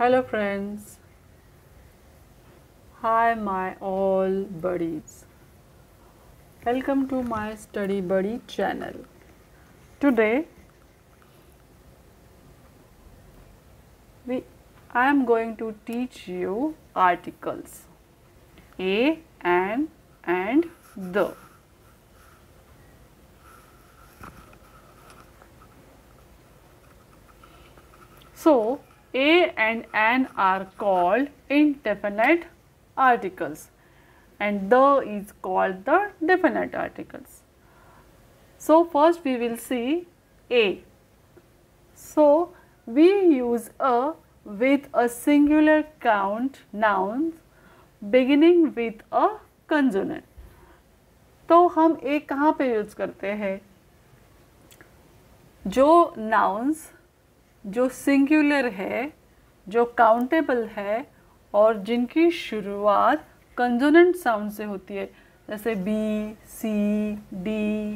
Hello friends, hi my all buddies. Welcome to my Study Buddy channel. Today I am going to teach you articles a and the. So a and an are called indefinite articles and the is called the definite articles. So first we will see a. So we use a with a singular count nouns beginning with a consonant. तो हम a कहाँ पे use करते हैं? जो nouns जो singular है, जो काउंटेबल है और जिनकी शुरुआत कंसोनेंट साउंड से होती है, जैसे बी, सी, डी,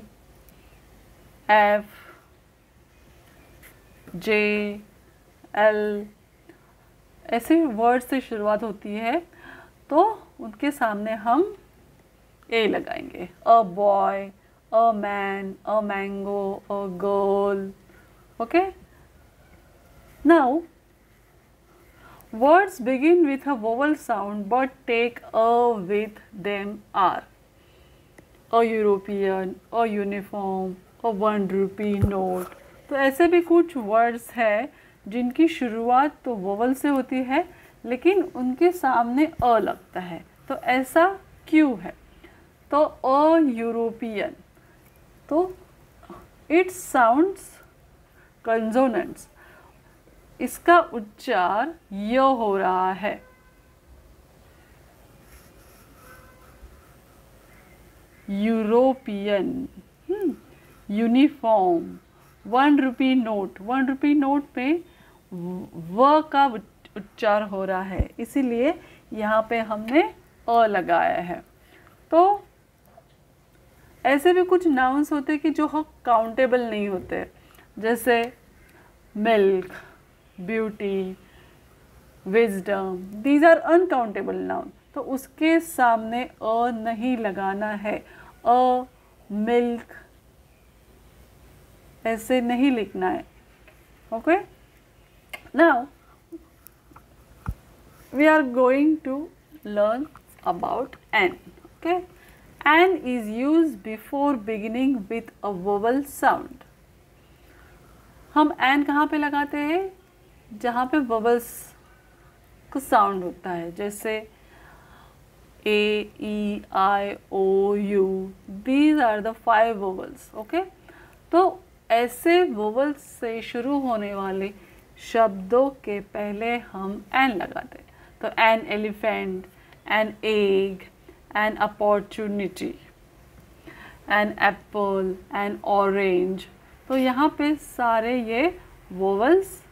एफ, जे, एल, ऐसे वर्ड से शुरुआत होती है, तो उनके सामने हम ए लगाएंगे. A boy, a man, a mango, a girl. Okay. Now, words begin with a vowel sound but take a with them are a European, a uniform, a 1 rupee note. तो ऐसे भी कुछ words हैं जिनकी शुरुआत तो vowel से होती है लेकिन उनके सामने अ लगता है. तो ऐसा क्यों है? तो a European, तो it sounds consonants. इसका उच्चार य हो रहा है. European, uniform, 1 rupee note. 1 rupee note में व का उच्चार हो रहा है, इसीलिए यहाँ पे हमने अ लगाया है. तो ऐसे भी कुछ नाउन्स होते हैं कि जो काउंटेबल नहीं होते, जैसे milk, beauty, wisdom, these are uncountable noun. तो उसके सामने अ नहीं लगाना है. अ मिल्क ऐसे नहीं लिखना है. Okay. Now we are going to learn about an. Okay. An is use before beginning with a vowel sound. हम एन कहाँ पे लगाते हैं? जहाँ पे वोवल्स को साउंड होता है, जैसे A, E, I, O, U. These are the 5 vowels. Okay. तो ऐसे वोवल्स से शुरू होने वाले शब्दों के पहले हम एन लगाते हैं. तो an elephant, an egg, an opportunity, an apple, an orange. तो यहाँ पे सारे ये वोवल्स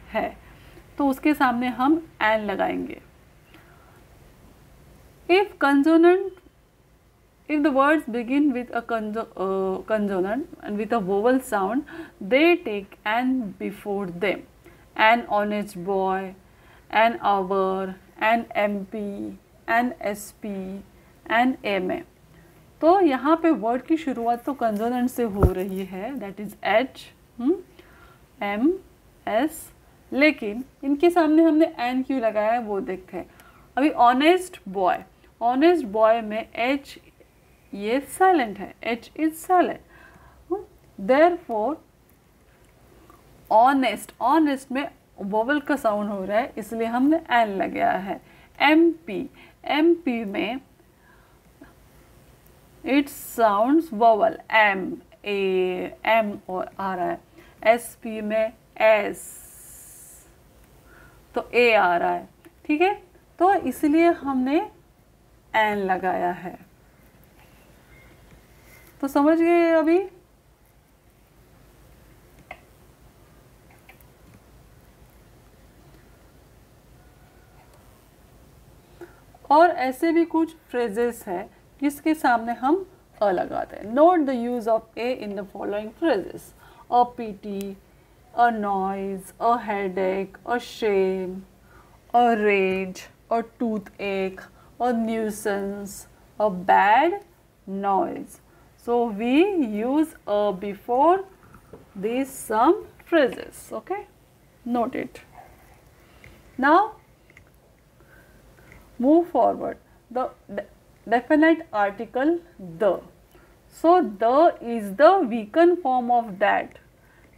है, तो उसके सामने हम एन लगाएंगे. If consonant, if the words begin with a consonant and with a vowel sound, they take an before them. An honest boy, an hour, an MP, an SP, an MA. तो यहाँ पे word की शुरुआत तो consonant से हो रही है, that is H, M, S, लेकिन इनके सामने हमने एन क्यों लगाया है वो देखते हैं. अभी ऑनेस्ट बॉय, ऑनेस्ट बॉय में एच ये साइलेंट है, H is silent. Therefore honest, honest में वोवल का साउंड हो रहा है, इसलिए हमने एन लगाया है. एम पी, एम पी में it sounds vowel, M, A, M और आ रहा है. एस पी में एस, तो ए आ रहा है. ठीक है. तो इसलिए हमने एन लगाया है. तो समझ गए अभी? और ऐसे भी कुछ फ्रेजेस है जिसके सामने हम अ लगाते हैं. Note the use of A in the following phrases. A PT, a noise, a headache, a shame, a rage, a toothache, a nuisance, a bad noise. So we use a before these some phrases. Okay, note it. Now move forward. The definite article the. So the is the weakened form of that.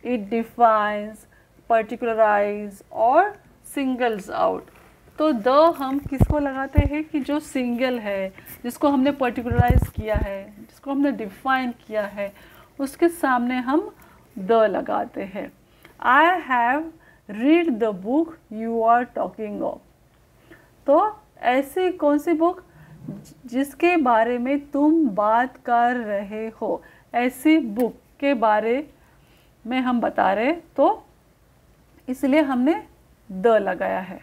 It defines, particularize और singles out. तो the हम किसको लगाते हैं कि जो single है, जिसको हमने पर्टिकुलराइज किया है, जिसको हमने डिफाइन किया है, उसके सामने हम द लगाते हैं. I have read the book you are talking of. तो ऐसी कौन सी बुक जिसके बारे में तुम बात कर रहे हो, ऐसी बुक के बारे में हम बता रहे, तो इसलिए हमने द लगाया है.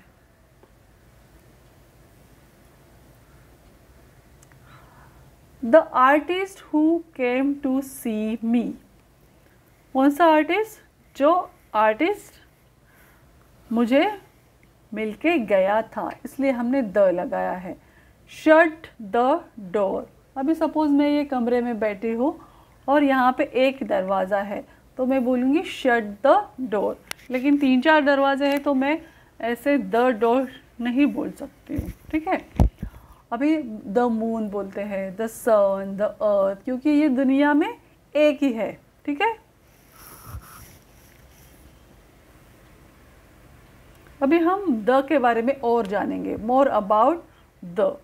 The artist who came to see me. कौन सा आर्टिस्ट? जो आर्टिस्ट मुझे मिलके गया था, इसलिए हमने द लगाया है. Shut the door. अभी सपोज मैं ये कमरे में बैठी हूँ और यहाँ पे एक दरवाज़ा है, तो मैं बोलूँगी शट द डोर. लेकिन 3-4 दरवाजे हैं तो मैं ऐसे द डोर नहीं बोल सकती हूँ. ठीक है. अभी द मून बोलते हैं, द सन, द अर्थ, क्योंकि ये दुनिया में एक ही है. ठीक है. अभी हम द के बारे में और जानेंगे. More about the.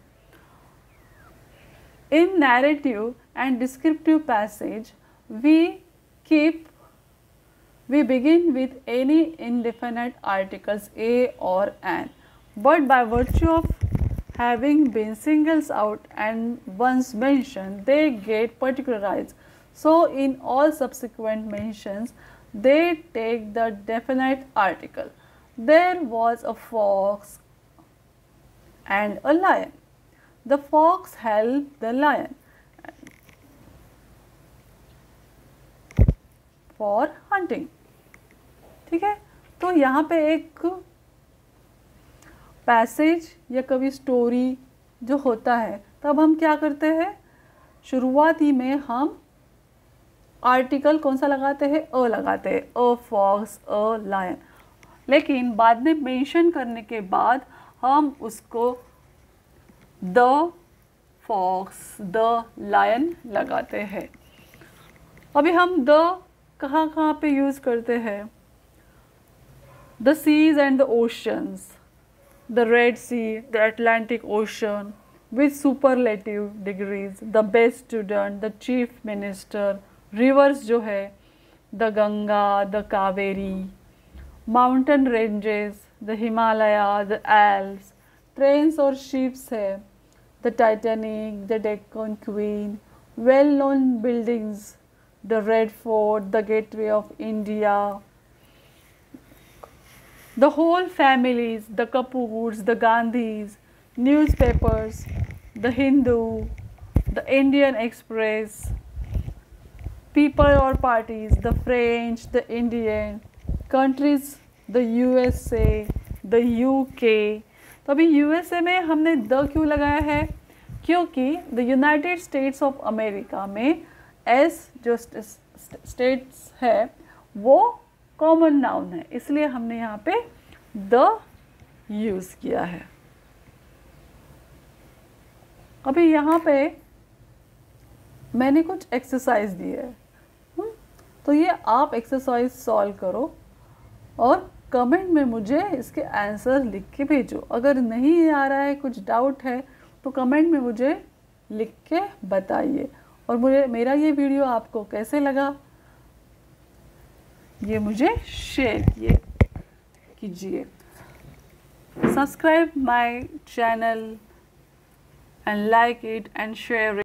In narrative and descriptive passage we begin with any indefinite articles a or an, but by virtue of having been singles out and once mentioned, they get particularized. So in all subsequent mentions, they take the definite article. There was a fox and a lion. The fox helped the lion for hunting. ठीक है. तो यहाँ पे एक passage या कभी story जो होता है, तब हम क्या करते हैं, शुरुआती में हम आर्टिकल कौन सा लगाते हैं? अ लगाते हैं. A fox, a lion. लेकिन बाद में मेंशन करने के बाद हम उसको द फॉक्स, द लायन लगाते हैं. अभी हम द कहाँ पे यूज़ करते हैं? The seas and the oceans. The Red Sea, the Atlantic Ocean, with superlative degrees, the best student, the chief minister, rivers जो है, the Ganga, the Kaveri, mountain ranges, the Himalaya, the Alps, trains और ships है, the Titanic, the Deccan Queen, well-known buildings, the Red Fort, the Gateway of India, the whole families, the Kapoors, the Gandhis, newspapers, the Hindu, the Indian Express, people or parties, the French, the Indian, countries, the USA, the UK. तो अभी USA में हमने the क्यों लगाया है? क्योंकि the United states of America में S जो स्टेट्स है वो कॉमन नाउन है, इसलिए हमने यहाँ पे द यूज़ किया है. अभी यहाँ पे मैंने कुछ एक्सरसाइज दी है, तो ये आप एक्सरसाइज सॉल्व करो और कमेंट में मुझे इसके आंसर लिख के भेजो. अगर नहीं आ रहा है, कुछ डाउट है, तो कमेंट में मुझे लिख के बताइए. और मेरा ये वीडियो आपको कैसे लगा, ये मुझे शेयर कीजिए. Subscribe my channel and like it and share it.